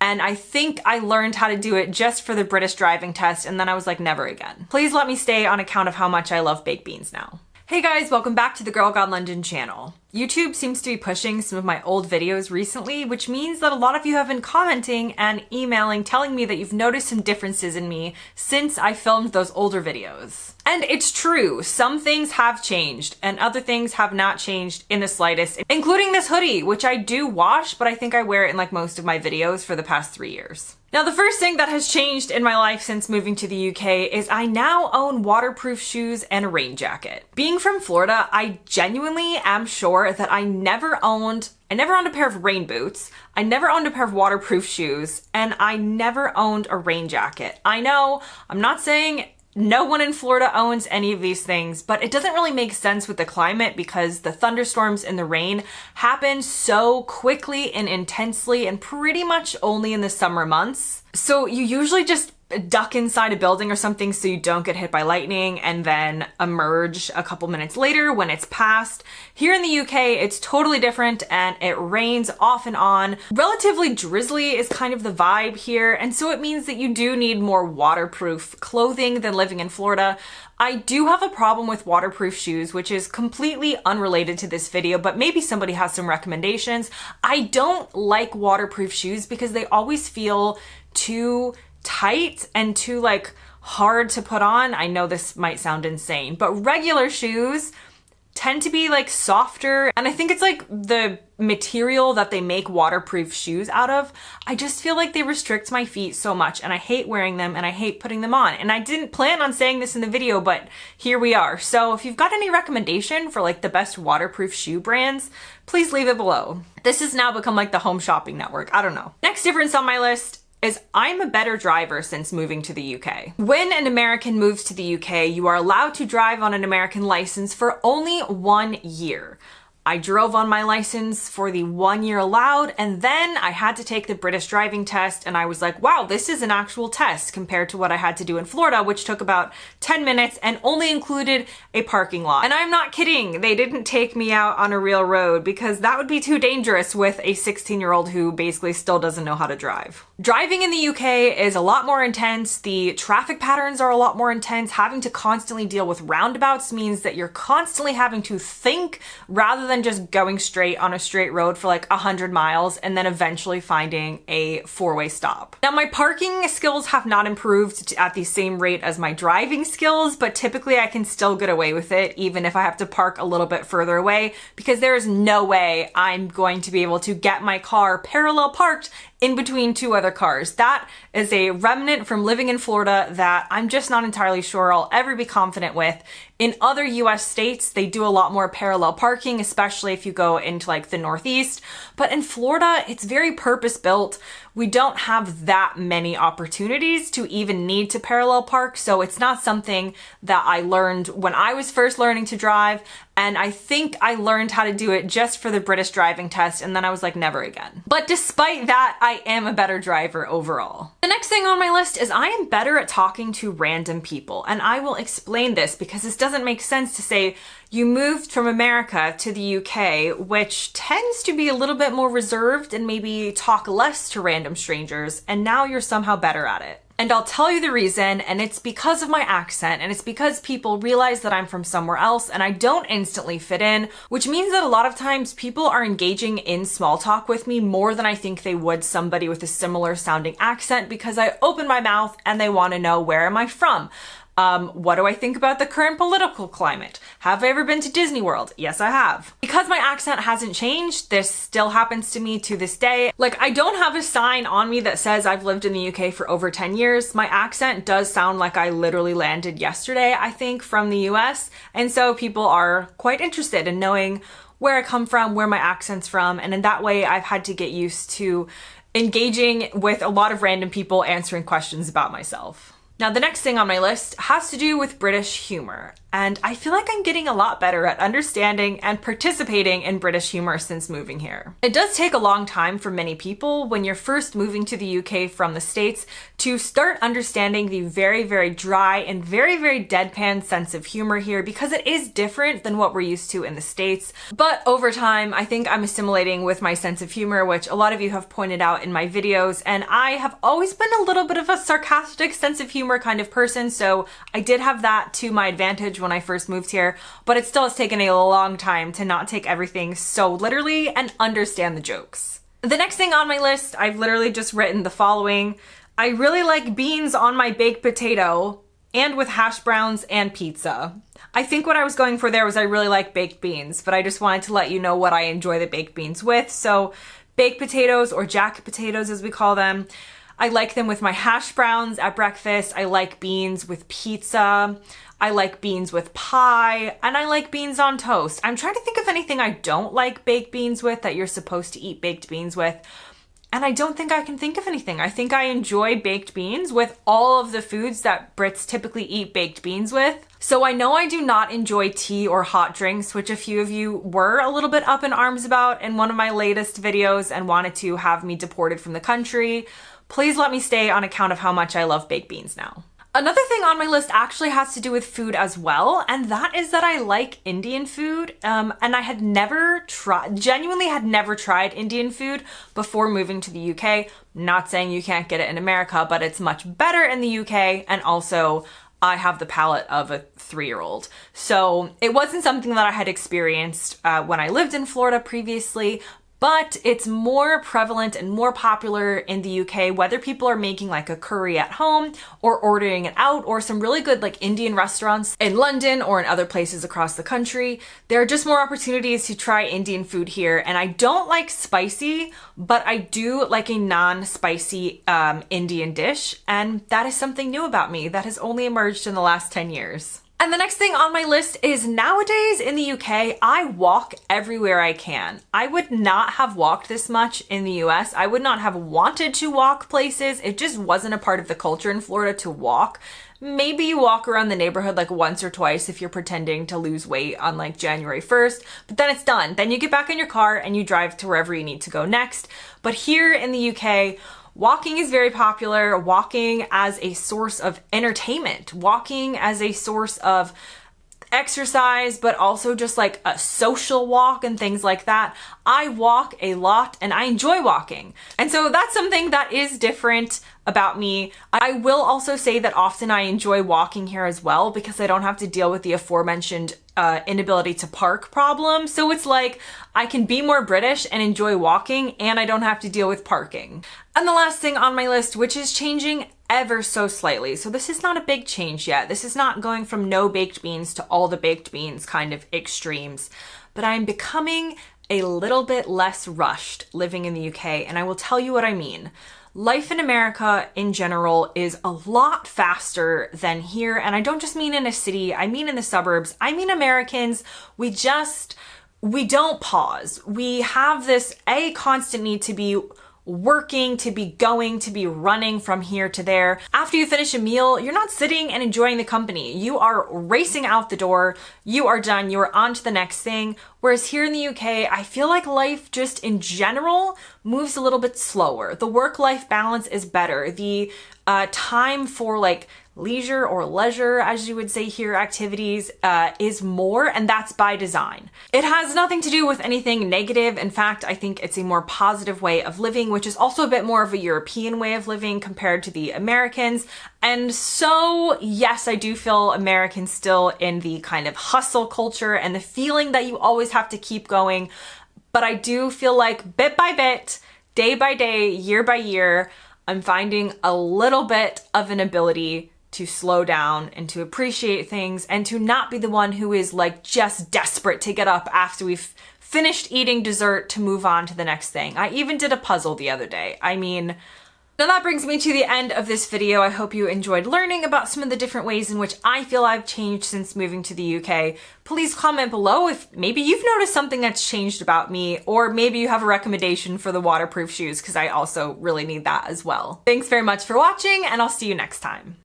and I think I learned how to do it just for the British driving test, and then I was like, never again. Please let me stay on account of how much I love baked beans now. Hey guys, welcome back to the Girl Gone London channel. YouTube seems to be pushing some of my old videos recently, which means that a lot of you have been commenting and emailing telling me that you've noticed some differences in me since I filmed those older videos. And it's true, some things have changed and other things have not changed in the slightest, including this hoodie, which I do wash, but I think I wear it in like most of my videos for the past 3 years. Now, the first thing that has changed in my life since moving to the UK is I now own waterproof shoes and a rain jacket. Being from Florida, I genuinely am sure that I never owned a pair of rain boots, I never owned a pair of waterproof shoes, and I never owned a rain jacket. I know, I'm not saying no one in Florida owns any of these things, but it doesn't really make sense with the climate because the thunderstorms and the rain happen so quickly and intensely and pretty much only in the summer months. So you usually just duck inside a building or something so you don't get hit by lightning and then emerge a couple minutes later when it's passed. Here in the UK, it's totally different and it rains off and on. Relatively drizzly is kind of the vibe here, and so it means that you do need more waterproof clothing than living in Florida. I do have a problem with waterproof shoes, which is completely unrelated to this video, but maybe somebody has some recommendations. I don't like waterproof shoes because they always feel too tight and too like hard to put on. I know this might sound insane, but regular shoes tend to be like softer, and I think it's like the material that they make waterproof shoes out of. I just feel like they restrict my feet so much, and I hate wearing them and I hate putting them on. And I didn't plan on saying this in the video, but here we are. So if you've got any recommendation for like the best waterproof shoe brands, please leave it below. This has now become like the home shopping network. I don't know. Next difference on my list is I'm a better driver since moving to the UK. When an American moves to the UK, you are allowed to drive on an American license for only 1 year. I drove on my license for the 1 year allowed, and then I had to take the British driving test, and I was like, wow, this is an actual test compared to what I had to do in Florida, which took about 10 minutes and only included a parking lot. And I'm not kidding, they didn't take me out on a real road because that would be too dangerous with a 16-year-old who basically still doesn't know how to drive. Driving in the UK is a lot more intense, the traffic patterns are a lot more intense. Having to constantly deal with roundabouts means that you're constantly having to think rather than just going straight on a straight road for like 100 miles and then eventually finding a four-way stop. Now, my parking skills have not improved at the same rate as my driving skills, but typically I can still get away with it even if I have to park a little bit further away, because there is no way I'm going to be able to get my car parallel parked in between two other cars. That is a remnant from living in Florida that I'm just not entirely sure I'll ever be confident with. In other US states, they do a lot more parallel parking, especially if you go into like the Northeast. But in Florida, it's very purpose-built. We don't have that many opportunities to even need to parallel park, so it's not something that I learned when I was first learning to drive, and I think I learned how to do it just for the British driving test, and then I was like, never again. But despite that, I am a better driver overall. The next thing on my list is I am better at talking to random people, and I will explain this because this doesn't make sense to say you moved from America to the UK, which tends to be a little bit more reserved and maybe talk less to random strangers, and now you're somehow better at it. And I'll tell you the reason, and it's because of my accent, and it's because people realize that I'm from somewhere else and I don't instantly fit in, which means that a lot of times people are engaging in small talk with me more than I think they would somebody with a similar sounding accent, because I open my mouth and they want to know, where am I from? What do I think about the current political climate? Have I ever been to Disney World? Yes, I have. Because my accent hasn't changed, this still happens to me to this day. Like, I don't have a sign on me that says I've lived in the UK for over 10 years. My accent does sound like I literally landed yesterday, I think, from the US. And so people are quite interested in knowing where I come from, where my accent's from. And in that way, I've had to get used to engaging with a lot of random people answering questions about myself. Now, the next thing on my list has to do with British humor. and I feel like I'm getting a lot better at understanding and participating in British humor since moving here. It does take a long time for many people when you're first moving to the UK from the States to start understanding the very, very dry and very, very deadpan sense of humor here, because it is different than what we're used to in the States. But over time, I think I'm assimilating with my sense of humor, which a lot of you have pointed out in my videos, and I have always been a little bit of a sarcastic sense of humor kind of person, so I did have that to my advantage when I first moved here, but it still has taken a long time to not take everything so literally and understand the jokes. The next thing on my list, I've literally just written the following: I really like beans on my baked potato and with hash browns and pizza. I think what I was going for there was I really like baked beans, but I just wanted to let you know what I enjoy the baked beans with. So baked potatoes, or jacket potatoes as we call them, I like them with my hash browns at breakfast. I like beans with pizza. I like beans with pie, and I like beans on toast. I'm trying to think of anything I don't like baked beans with that you're supposed to eat baked beans with, and I don't think I can think of anything. I think I enjoy baked beans with all of the foods that Brits typically eat baked beans with. So I know I do not enjoy tea or hot drinks, which a few of you were a little bit up in arms about in one of my latest videos and wanted to have me deported from the country. Please let me stay on account of how much I love baked beans now. Another thing on my list actually has to do with food as well, and that is that I like Indian food, and I had genuinely had never tried Indian food before moving to the UK. Not saying you can't get it in America, but it's much better in the UK, and also I have the palate of a 3-year-old. So it wasn't something that I had experienced when I lived in Florida previously, but it's more prevalent and more popular in the UK, whether people are making like a curry at home or ordering it out, or some really good like Indian restaurants in London or in other places across the country. There are just more opportunities to try Indian food here, and I don't like spicy, but I do like a non-spicy Indian dish, and that is something new about me that has only emerged in the last 10 years. And the next thing on my list is nowadays in the UK, I walk everywhere I can. I would not have walked this much in the US. I would not have wanted to walk places. It just wasn't a part of the culture in Florida to walk. Maybe you walk around the neighborhood like once or twice if you're pretending to lose weight on like January 1st, but then it's done. Then you get back in your car and you drive to wherever you need to go next. But here in the UK, walking is very popular. Walking as a source of entertainment, walking as a source of exercise, but also just like a social walk and things like that. I walk a lot and I enjoy walking. And so that's something that is different about me. I will also say that often I enjoy walking here as well because I don't have to deal with the aforementioned inability to park problem. So it's like I can be more British and enjoy walking, and I don't have to deal with parking. And the last thing on my list, which is changing ever so slightly. So this is not a big change yet. This is not going from no baked beans to all the baked beans kind of extremes, but I'm becoming a little bit less rushed living in the UK, and I will tell you what I mean. Life in America in general is a lot faster than here, and I don't just mean in a city, I mean in the suburbs. I mean Americans, we don't pause. We have this constant need to be working, to be going, to be running from here to there. After you finish a meal, you're not sitting and enjoying the company. You are racing out the door. You are done. You are on to the next thing. Whereas here in the UK, I feel like life just in general moves a little bit slower. The work-life balance is better. The time for like leisure or leisure, as you would say here, activities is more, and that's by design. It has nothing to do with anything negative. In fact, I think it's a more positive way of living, which is also a bit more of a European way of living compared to the Americans. And so, yes, I do feel Americans still in the kind of hustle culture and the feeling that you always have to keep going. But I do feel like bit by bit, day by day, year by year, I'm finding a little bit of an ability to slow down and to appreciate things and to not be the one who is like just desperate to get up after we've finished eating dessert to move on to the next thing. I even did a puzzle the other day. I mean, now that brings me to the end of this video. I hope you enjoyed learning about some of the different ways in which I feel I've changed since moving to the UK. Please comment below if maybe you've noticed something that's changed about me, or maybe you have a recommendation for the waterproof shoes, because I also really need that as well. Thanks very much for watching, and I'll see you next time.